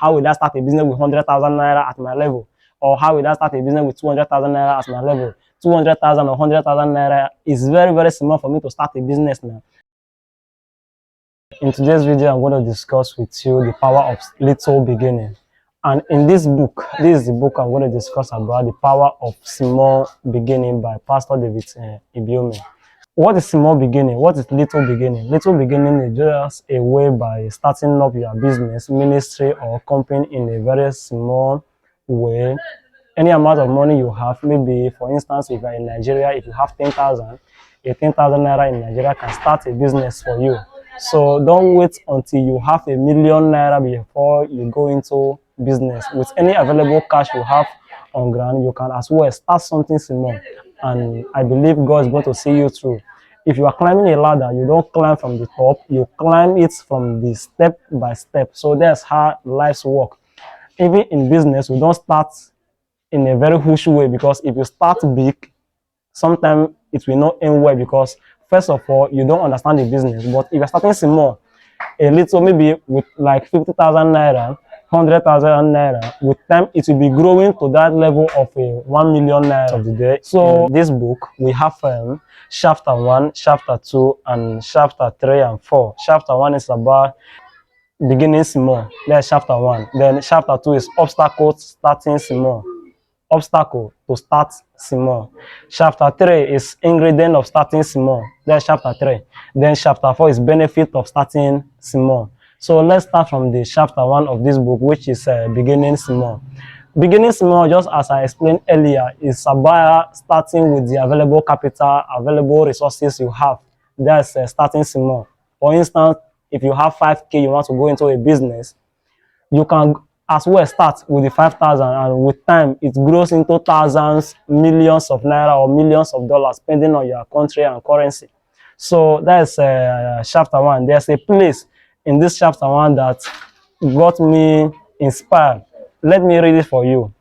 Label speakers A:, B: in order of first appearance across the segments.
A: How will I start a business with 100,000 naira at my level? Or how will I start a business with 200,000 naira at my level? 200,000 or 100,000 naira is very, very small for me to start a business now. In today's video, I'm going to discuss with you the power of little beginning. And in this book, this is the book I'm going to discuss about the power of small beginning by Pastor David Ibiyeomie. What is small beginning? What is little beginning? Little beginning is just a way by starting up your business, ministry, or company in a very small way. Any amount of money you have, maybe for instance, if you're in Nigeria, if you have 10,000, a 10,000 naira in Nigeria can start a business for you. So don't wait until you have a million naira before you go into business. With any available cash you have on ground, you can as well start something small. And I believe God is going to see you through. If you are climbing a ladder, you don't climb from the top, you climb it from the step by step. So that's how lives work. Even in business, we don't start in a very huge way, because if you start big, sometimes it will not end well, because first of all, you don't understand the business. But if you're starting small, a little, maybe with like 50,000 naira, 100,000 naira, with time it will be growing to that level of a 1 million naira of the day. So in this book we have chapter 1, chapter 2, and chapter 3 and 4. Chapter 1 is about beginning small. That's chapter 1. Then chapter 2 is obstacles starting small. Obstacle to start small. Chapter 3 is ingredient of starting small. That's chapter 3. Then chapter 4 is benefit of starting small. So let's start from the chapter 1 of this book, which is beginning small. Beginning small, just as I explained earlier, is about starting with the available capital, available resources you have. That's starting small. For instance, if you have 5K, you want to go into a business, you can as well start with the 5,000, and with time it grows into thousands, millions of naira, or millions of dollars, depending on your country and currency. So that's chapter 1. There's a place in this chapter 1 that got me inspired. Let me read it for you.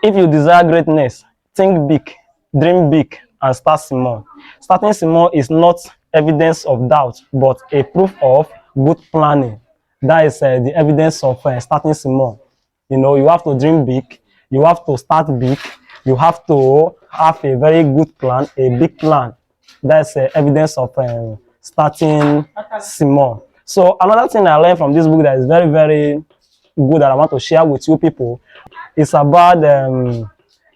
A: If you desire greatness, think big, dream big, and start small. Starting small is not evidence of doubt, but a proof of good planning. That is the evidence of starting small. You know, you have to dream big, you have to start big, you have to have a very good plan, a big plan. That's evidence of starting small. So another thing I learned from this book that is very, very good that I want to share with you people is about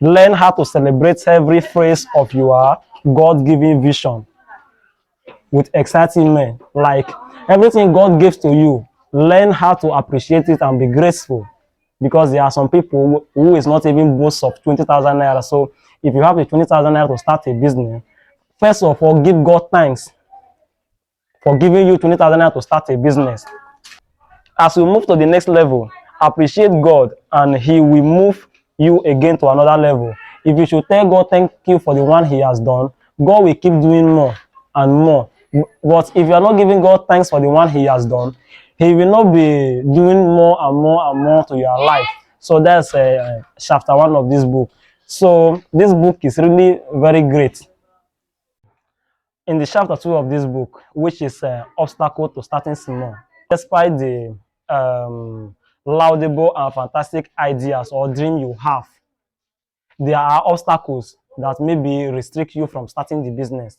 A: learn how to celebrate every phase of your God-given vision with excitement. Like everything God gives to you, learn how to appreciate it and be grateful, because there are some people who is not even boast of 20,000 naira. So if you have the 20,000 naira to start a business, first of all, give God thanks for giving you 20,000 naira to start a business. As we move to the next level, appreciate God, and He will move you again to another level. If you should tell God thank you for the one He has done, God will keep doing more and more. But if you are not giving God thanks for the one He has done, He will not be doing more and more and more to your life. So that's chapter 1 of this book. So this book is really very great. In the chapter 2 of this book, which is obstacle to starting small, despite the laudable and fantastic ideas or dream you have, there are obstacles that maybe restrict you from starting the business.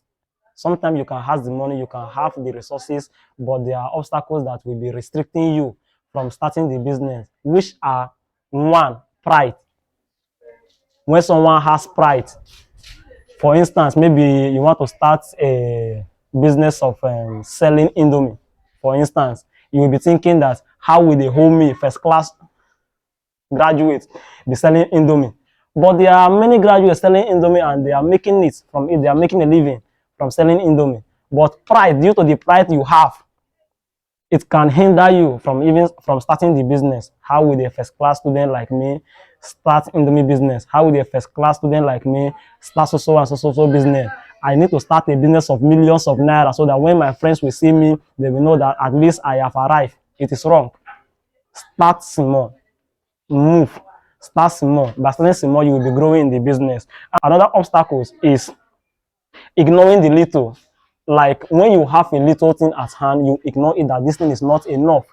A: Sometimes you can have the money, you can have the resources, but there are obstacles that will be restricting you from starting the business, which are: 1, pride. When someone has pride, for instance, maybe you want to start a business of selling Indomie. For instance, you will be thinking that, how will the whole me first class graduate be selling Indomie? But there are many graduates selling Indomie, and they are making it from it. They are making a living from selling Indomie. But pride, due to the pride you have, it can hinder you from even from starting the business. How will a first class student like me start Indomie business? How will a first class student like me start so and so business? I need to start a business of millions of naira, so that when my friends will see me, they will know that at least I have arrived. It is wrong. Start small. Move. Start small. By starting small, you will be growing in the business. Another obstacle is ignoring the little. Like when you have a little thing at hand, you ignore it, that this thing is not enough.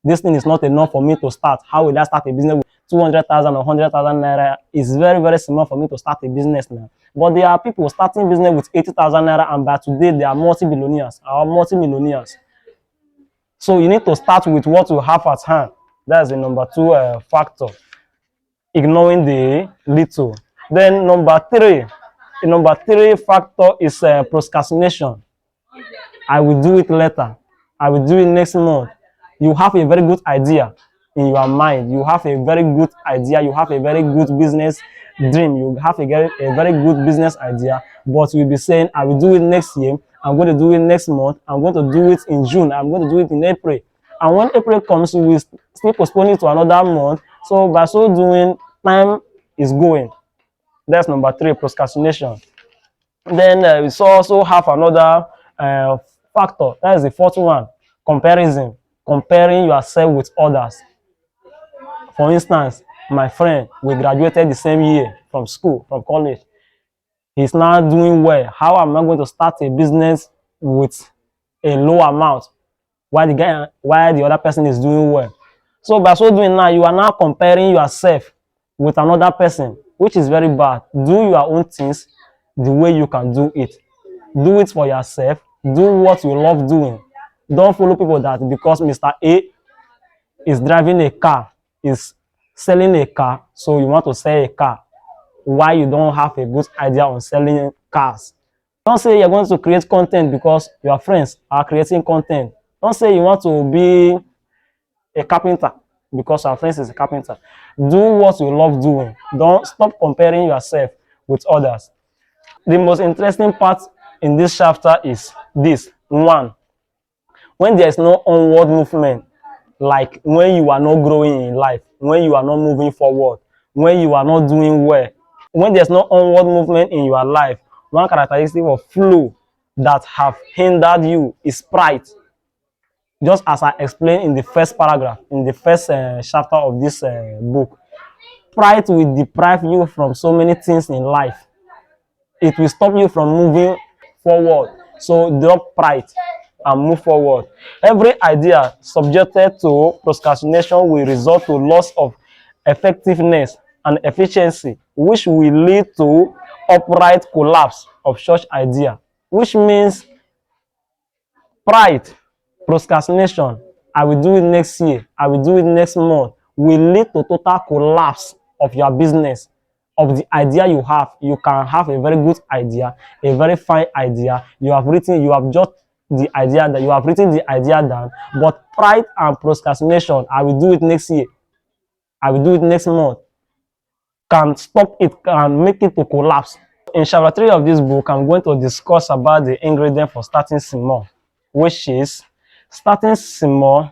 A: this thing is not enough for me to start. How will I start a business with 200,000 or 100,000 naira? It's very, very small for me to start a business now. But there are people starting business with 80,000 naira, and by today they are multi-billionaires or multi-millionaires. So you need to start with what you have at hand. That's the number two factor. Ignoring the little. Then number three factor is procrastination. I will do it later. I will do it next month. You have a very good idea in your mind. You have a very good idea. You have a very good business dream. You have a very good business idea, but you'll be saying, I will do it next year. I'm going to do it next month. I'm going to do it in June. I'm going to do it in April. And when April comes, you will still postpone it to another month. So by so doing, time is going. That's number three, procrastination. Then we also have another factor. That is the fourth one, comparison. Comparing yourself with others. For instance, my friend, we graduated the same year from school, from college. He's now doing well. How am I going to start a business with a low amount while the other person is doing well? So by so doing now, you are now comparing yourself with another person, which is very bad. Do your own things the way you can do it. Do it for yourself. Do what you love doing. Don't follow people that because Mr. A is driving a car, is selling a car, so you want to sell a car. Why you don't have a good idea on selling cars? Don't say you're going to create content because your friends are creating content. Don't say you want to be a carpenter because our friends is a carpenter. Do what you love doing. Don't stop comparing yourself with others. The most interesting part in this chapter is this. One, when there is no onward movement, like when you are not growing in life, when you are not moving forward, when you are not doing well, when there's no onward movement in your life, one characteristic of flow that have hindered you is pride. Just as I explained in the first paragraph, in the first chapter of this book, pride will deprive you from so many things in life. It will stop you from moving forward. So drop pride and move forward. Every idea subjected to procrastination will result to loss of effectiveness and efficiency, which will lead to upright collapse of such idea, which means pride, procrastination, I will do it next year, I will do it next month, will lead to total collapse of your business, of the idea you have. You can have a very good idea, a very fine idea. You have just the idea that you have written the idea down, but pride and procrastination, I will do it next year, I will do it next month, can stop it, can make it to collapse. In chapter 3 of this book, I'm going to discuss about the ingredient for starting small, which is starting small.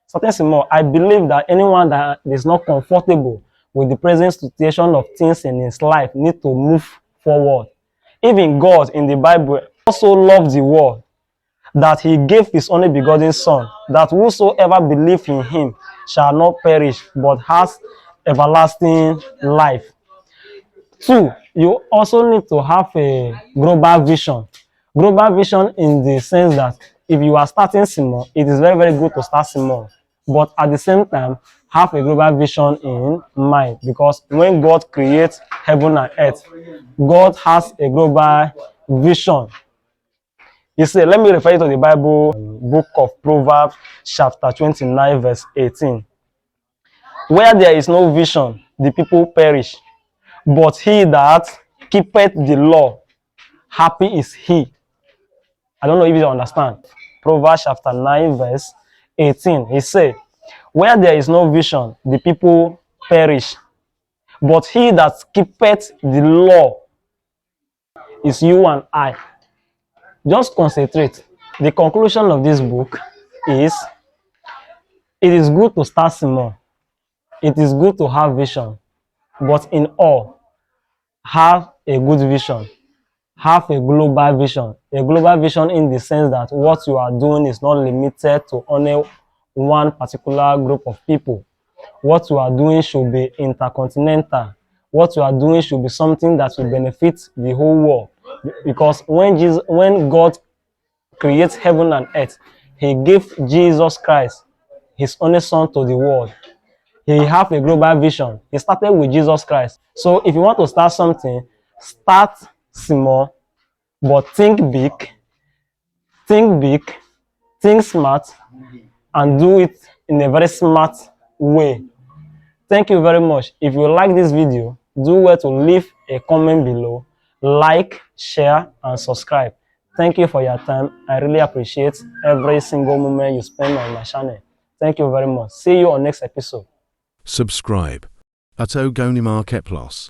A: Starting small, I believe that anyone that is not comfortable with the present situation of things in his life need to move forward. Even God in the Bible also loved the world, that he gave his only begotten son, that whosoever believe in him shall not perish but has everlasting life. Two, you also need to have a global vision. Global vision in the sense that if you are starting small, it is very, very good to start small. But at the same time, have a global vision in mind, because when God creates heaven and earth, God has a global vision. You see, let me refer you to the Bible, book of Proverbs, chapter 29, verse 18. Where there is no vision, the people perish. But he that keepeth the law, happy is he. I don't know if you understand. Proverbs chapter 9, verse 18. He said, where there is no vision, the people perish. But he that keepeth the law is you and I. Just concentrate. The conclusion of this book is, it is good to start small. It is good to have vision. But in all, have a good vision. Have a global vision. A global vision in the sense that what you are doing is not limited to only one particular group of people. What you are doing should be intercontinental. What you are doing should be something that will benefit the whole world. Because when God creates heaven and earth, he gave Jesus Christ, his only son to the world. He have a global vision. He started with Jesus Christ. So if you want to start something, start small, but think big, think smart, and do it in a very smart way. Thank you very much. If you like this video, do well to leave a comment below, like, share, and subscribe. Thank you for your time. I really appreciate every single moment you spend on my channel. Thank you very much. See you on next episode.
B: Subscribe at Ogoni Market Plus.